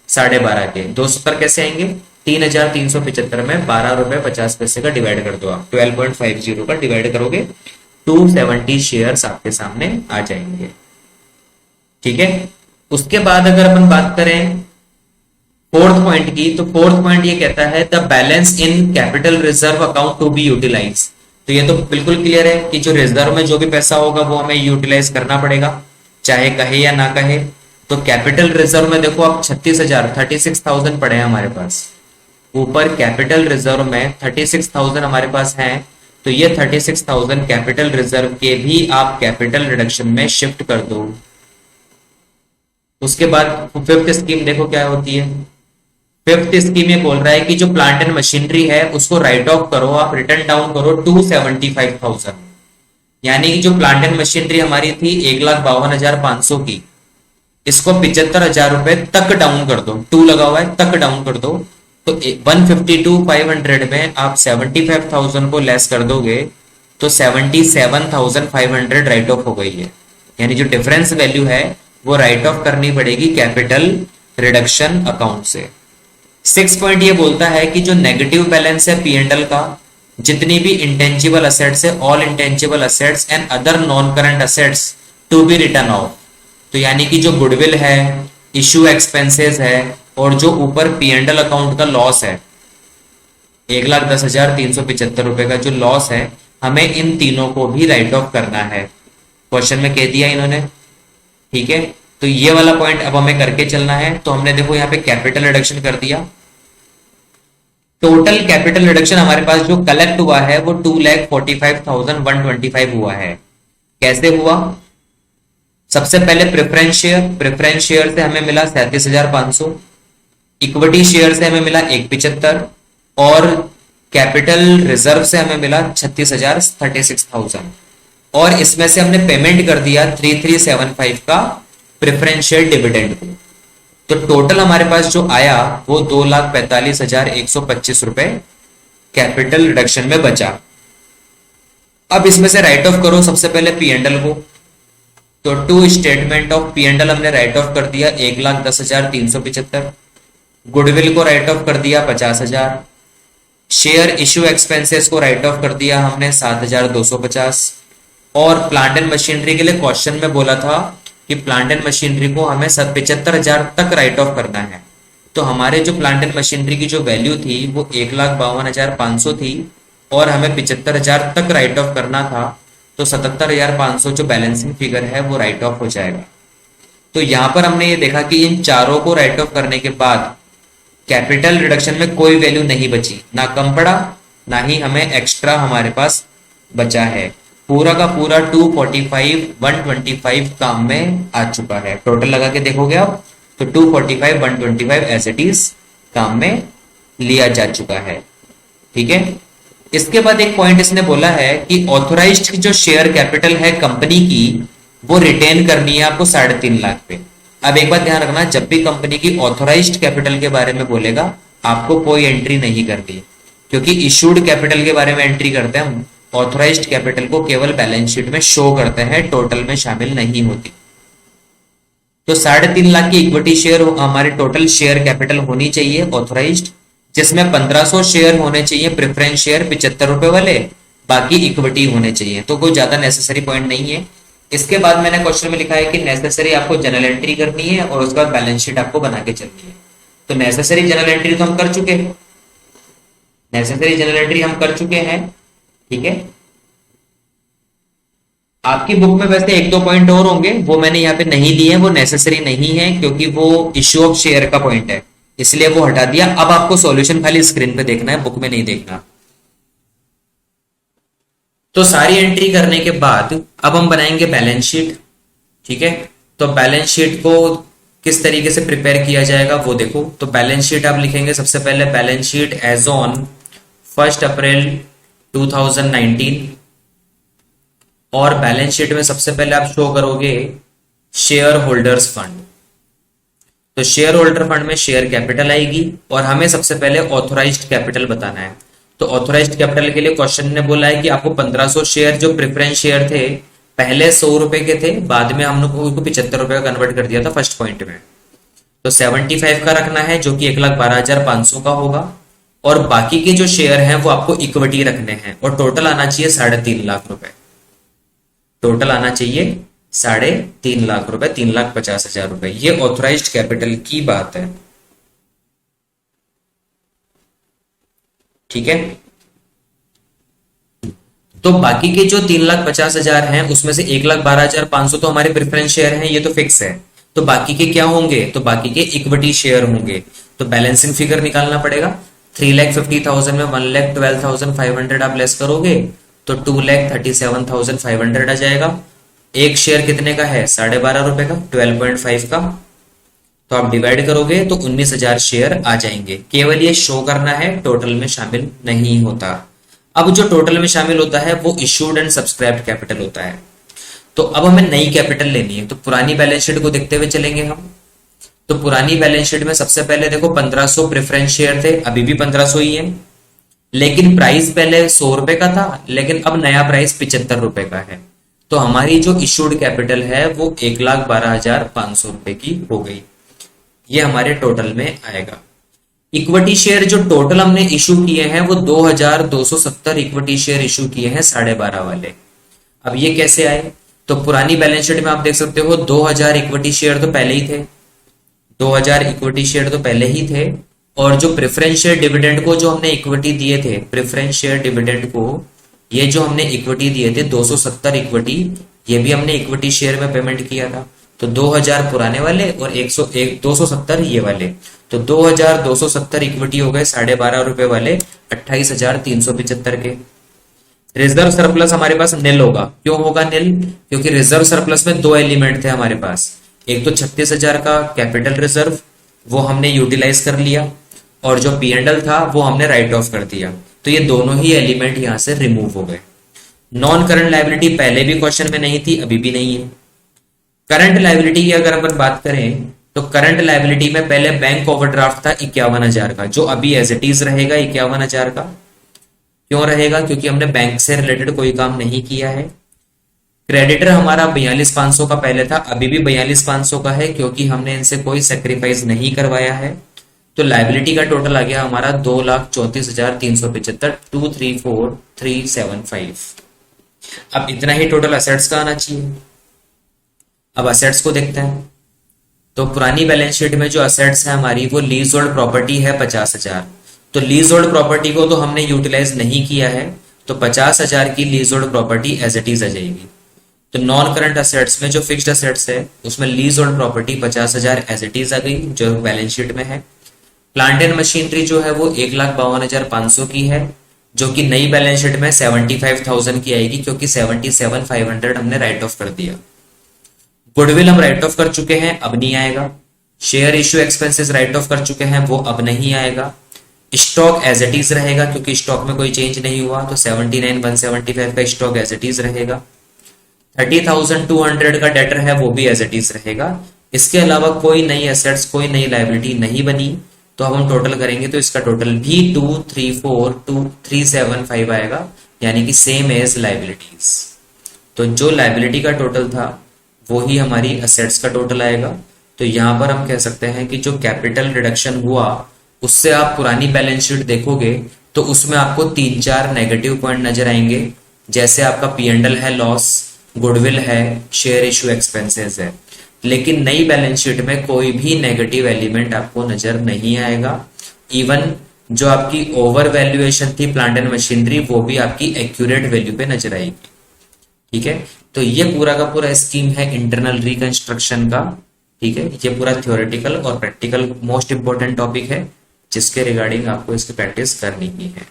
12.5 के। 270 कैसे आएंगे, 3,375 में 12 रुपए 50 पैसे का डिवाइड कर दो आप, 12.50 का डिवाइड करोगे 270 शेयर्स आपके सामने आ जाएंगे, ठीक है। उसके बाद अगर अपन बात करें फोर्थ पॉइंट की, तो फोर्थ पॉइंट ये कहता है the balance in capital reserve account to be utilise. तो ये तो बिल्कुल क्लियर है कि जो रिजर्व में जो भी पैसा होगा वो हमें यूटिलाइज करना पड़ेगा, चाहे कहे या ना कहे। तो कैपिटल रिजर्व में देखो आप 36,000 पड़े हैं हमारे पास, ऊपर कैपिटल रिजर्व में 36,000 हमारे पास है। तो ये 36,000 कैपिटल रिजर्व के भी आप कैपिटल रिडक्शन में शिफ्ट कर दो। उसके बाद फिफ्थ स्कीम देखो क्या होती है। फिफ्थ स्कीम ये बोल रहा है कि जो प्लांट एंड मशीनरी है उसको राइट ऑफ करो, आप रिटर्न डाउन करो 275,000। यानी कि जो प्लांट एंड मशीनरी हमारी थी 1,52,500 की, इसको 75,000 रुपए तक डाउन कर दो, 2 लगा हुआ है तक डाउन कर दो, तो 152,500 में आप 75,000 को लेस कर दोगे तो 77,500 राइट ऑफ हो गई है। यानी जो डिफरेंस वैल्यू है वो राइट ऑफ करनी पड़ेगी कैपिटल रिडक्शन अकाउंट से। 6 पॉइंट ये बोलता है कि जो नेगेटिव बैलेंस है P&L का, जितनी भी इंटेंजिबल असेट्स है, all intangible assets and other non current assets to be written off. तो यानी कि जो गुडविल है, इश्यू एक्सपेंसेस है और जो ऊपर P&L अकाउंट का लॉस है 1,10,375 रुपए का जो लॉस है, हमें इन तीनों को भी राइट ऑफ करना है। क्वेश्चन में कह दिया इन्होंने, ठीक है। तो ये वाला पॉइंट अब हमें करके चलना है। तो हमने देखो यहाँ पे कैपिटल रिडक्शन कर दिया। टोटल कैपिटल रिडक्शन हमारे पास जो कलेक्ट हुआ है वो 2,45,125 हुआ है। कैसे हुआ? सबसे पहले प्रेफरेंस शेयर से हमें मिला 37,500, इक्विटी शेयर से हमें मिला 175 और कैपिटल रिजर्व से हमें मिला 36,000 और इसमें से हमने पेमेंट कर दिया 3,375 का प्रेफरेंस शेयर डिविडेंड को। तो टोटल हमारे पास जो आया वो 2,45,125 रुपए कैपिटल रिडक्शन में बचा। अब इसमें से राइट ऑफ करो सबसे पहले P&L को। तो टू स्टेटमेंट ऑफ P&L हमने राइट ऑफ कर दिया 1,10,375, गुडविल को राइट ऑफ कर दिया 50,000, शेयर इश्यू एक्सपेंसेस को राइट ऑफ कर दिया हमने 7,250 और प्लांट एंड मशीनरी के लिए क्वेश्चन में बोला था कि प्लांट एंड मशीनरी को हमें 75,000 तक राइट ऑफ करना है। तो हमारे जो प्लांट एंड मशीनरी की जो वैल्यू थी वो 1,52,500 थी और हमें 75,000 तक राइट ऑफ करना था। तो 77,500 जो बैलेंसिंग फिगर है वो राइट ऑफ हो जाएगा। तो यहां पर हमने ये देखा कि इन चारों को राइट ऑफ करने के बाद कैपिटल रिडक्शन में कोई वैल्यू नहीं बची, ना कम पड़ा ना ही हमें एक्स्ट्रा हमारे पास बचा है। पूरा का पूरा 245,125 काम में आ चुका है। टोटल लगा के देखोगे आप तो 245,125 एज इट इज काम में लिया जा चुका है, ठीक है। इसके बाद एक पॉइंट इसने बोला है कि ऑथोराइज्ड की जो शेयर कैपिटल है कंपनी की वो रिटेन करनी है आपको 3.5 लाख पे। अब एक बात ध्यान रखना, जब भी कंपनी की ऑथोराइज्ड कैपिटल के बारे में बोलेगा आपको कोई एंट्री नहीं करनी, क्योंकि इशूड कैपिटल के बारे में एंट्री करते हैं हम, ऑथोराइज्ड कैपिटल को केवल बैलेंस शीट में शो करते हैं, टोटल में शामिल नहीं होती। तो 3.5 लाख की इक्विटी शेयर हमारे टोटल शेयर कैपिटल होनी चाहिए ऑथोराइज्ड, जिसमें 1,500 शेयर होने चाहिए प्रेफरेंस शेयर 75 रुपए वाले, बाकी इक्विटी होने चाहिए। तो कोई ज्यादा नेसेसरी पॉइंट नहीं है। इसके बाद मैंने क्वेश्चन में लिखा है कि नेसेसरी आपको जनरल एंट्री करनी है और उसके बाद बैलेंस शीट आपको बना के चलनी है। तो नेसेसरी जनरल एंट्री तो हम कर चुके हैं, नेसेसरी जनरल एंट्री हम कर चुके हैं, ठीक है। आपकी बुक में वैसे 1-2 पॉइंट और होंगे, वो मैंने यहाँ पे नहीं लिए, वो नेसेसरी नहीं है क्योंकि वो इश्यू ऑफ शेयर का पॉइंट है, इसलिए वो हटा दिया। अब आपको सॉल्यूशन खाली स्क्रीन पे देखना है, बुक में नहीं देखना। तो सारी एंट्री करने के बाद अब हम बनाएंगे बैलेंस शीट, ठीक है। तो बैलेंस शीट को किस तरीके से प्रिपेयर किया जाएगा वो देखो। तो बैलेंस शीट आप लिखेंगे सबसे पहले बैलेंस शीट एज ऑन 1 अप्रैल 2019 और बैलेंस शीट में सबसे पहले आप शो करोगे शेयर होल्डर्स फंड। तो शेयर होल्डर फंड में शेयर कैपिटल आएगी और हमें सबसे पहले ऑथोराइज्ड कैपिटल बताना है। तो ऑथोराइज्ड कैपिटल के लिए क्वेश्चन ने बोला है कि आपको 1,500 शेयर जो प्रेफरेंस शेयर थे पहले 100 रुपए के थे, बाद में हम लोग उसको 75 रुपए का कन्वर्ट कर दिया था फर्स्ट पॉइंट में। तो 75 का रखना है जो कि 1,12,500 का होगा और बाकी के जो शेयर हैं वो आपको इक्विटी रखने हैं और टोटल आना चाहिए 3.5 लाख रुपए। टोटल आना चाहिए 3.5 लाख रुपए, 3,50,000 रुपए। ये ऑथोराइज्ड कैपिटल की बात है, ठीक है। तो बाकी के जो 3,50,000 हैं उसमें से 1,12,500 तो हमारे प्रेफरेंस शेयर हैं, ये तो फिक्स है। तो बाकी के क्या होंगे? तो बाकी के इक्विटी शेयर होंगे। तो बैलेंसिंग फिगर निकालना पड़ेगा। 3,50,000 में 1,12,500 आप लेस करोगे तो 2,37,500 आ जाएगा। एक शेयर कितने का है? 12.5 रुपए का, 12.5 का। तो आप डिवाइड करोगे तो 19,000 शेयर आ जाएंगे। केवल ये शो करना है, टोटल में शामिल नहीं होता। अब जो टोटल में शामिल होता है वो इश्यूड एंड सब्सक्राइब्ड कैपिटल होता है। तो अब हमें नई कैपिटल लेनी है, तो पुरानी बैलेंस शीट को देखते हुए चलेंगे हम। तो पुरानी बैलेंस शीट में सबसे पहले देखो 1500 प्रेफरेंस शेयर थे, अभी भी 1500 ही है, लेकिन प्राइस पहले 100 रुपए का था, लेकिन अब नया प्राइस 75 रुपए का है। तो हमारी जो इशूड कैपिटल है वो 1,12,500 रुपए की हो गई। ये हमारे टोटल में आएगा। इक्विटी शेयर जो टोटल हमने इशू किए हैं वो 2,270 इक्विटी शेयर इशू किए हैं 12.5 वाले। अब ये कैसे आए? तो पुरानी बैलेंस शीट में आप देख सकते हो 2,000 इक्विटी शेयर तो पहले ही थे, 2,000 इक्विटी शेयर तो पहले ही थे, और जो प्रेफरेंस शेयर डिविडेंड को जो हमने इक्विटी दिए थे, प्रेफरेंस शेयर डिविडेंड को ये जो हमने इक्विटी दिए थे 270 इक्विटी, ये भी हमने इक्विटी शेयर में पेमेंट किया था। तो 2,000 पुराने वाले और 270 ये वाले, तो 2,270 इक्विटी हो गए 12.5 रुपए वाले 28,375 के। रिजर्व सरप्लस हमारे पास निल होगा। क्यों होगा निल? क्योंकि रिजर्व सरप्लस में दो एलिमेंट थे हमारे पास, एक तो 36,000 का कैपिटल रिजर्व वो हमने यूटिलाइज कर लिया, और जो P&L था वो हमने राइट ऑफ कर दिया, तो ये दोनों ही एलिमेंट यहां से रिमूव हो गए। नॉन करंट लायबिलिटी पहले भी क्वेश्चन में नहीं थी, अभी भी नहीं है। करंट लायबिलिटी की अगर अपन बात करें तो करंट लायबिलिटी में पहले बैंक ओवरड्राफ्ट था 51,000 का, जो अभी एज इट इज रहेगा 51,000 का। क्यों रहेगा? क्योंकि हमने बैंक से रिलेटेड कोई काम नहीं किया है। क्रेडिटर हमारा 42,500 का पहले था, अभी भी 42,500 का है, क्योंकि हमने इनसे कोई सेक्रीफाइस नहीं करवाया है। तो लायबिलिटी का टोटल आ गया हमारा 2,34,375, 234,375। अब इतना ही टोटल असेट्स का आना चाहिए। अब असेट्स को देखते हैं। तो पुरानी बैलेंस शीट में जो असेट्स है हमारी वो लीज होल्ड प्रॉपर्टी है 50,000। तो लीज होल्ड प्रॉपर्टी को तो हमने यूटिलाइज नहीं किया है, तो 50,000 की lease hold property as it is आ जाएगी। तो नॉन करंट असेट्स में जो फिक्स्ड असेट्स है उसमें lease hold property 50,000 as it is आ गई, जो बैलेंस शीट में है। प्लांट एंड मशीनरी जो है वो 1,52,500 की है, जो कि नई बैलेंस शीट में 75,000 की आएगी, क्योंकि 77,500 हमने राइट ऑफ कर दिया। गुडविल हम राइट ऑफ कर चुके हैं, अब नहीं आएगा। Share issue expenses right of कर चुके हैं, वो अब नहीं आएगा। स्टॉक एज इट इज रहेगा, क्योंकि स्टॉक में कोई चेंज नहीं हुआ, तो 79,175 का स्टॉक एज इट इज रहेगा। 30,200 का डेटर है वो भी एज इट इज रहेगा। इसके अलावा कोई नई एसेट्स, कोई नई लायबिलिटी नहीं बनी, तो अब हम टोटल करेंगे तो इसका टोटल भी 234,375 आएगा, यानी कि सेम एज लायबिलिटीज। तो जो लायबिलिटी का टोटल था वो ही हमारी असेट्स का टोटल आएगा। तो यहां पर हम कह सकते हैं कि जो कैपिटल रिडक्शन हुआ उससे आप पुरानी बैलेंस शीट देखोगे तो उसमें आपको 3-4 नेगेटिव पॉइंट नजर आएंगे, जैसे आपका P&L है लॉस, गुडविल है, शेयर इश्यू एक्सपेंसेस है। लेकिन नई बैलेंस शीट में कोई भी नेगेटिव एलिमेंट आपको नजर नहीं आएगा। इवन जो आपकी ओवर वैल्यूएशन थी प्लांट एंड मशीनरी, वो भी आपकी एक्यूरेट वैल्यू पे नजर आएगी। ठीक है, तो ये पूरा का पूरा स्कीम है इंटरनल रिकंस्ट्रक्शन का। ठीक है, ये पूरा थ्योरेटिकल और प्रैक्टिकल मोस्ट इंपोर्टेंट टॉपिक है, जिसके रिगार्डिंग आपको इसकी प्रैक्टिस करनी ही है।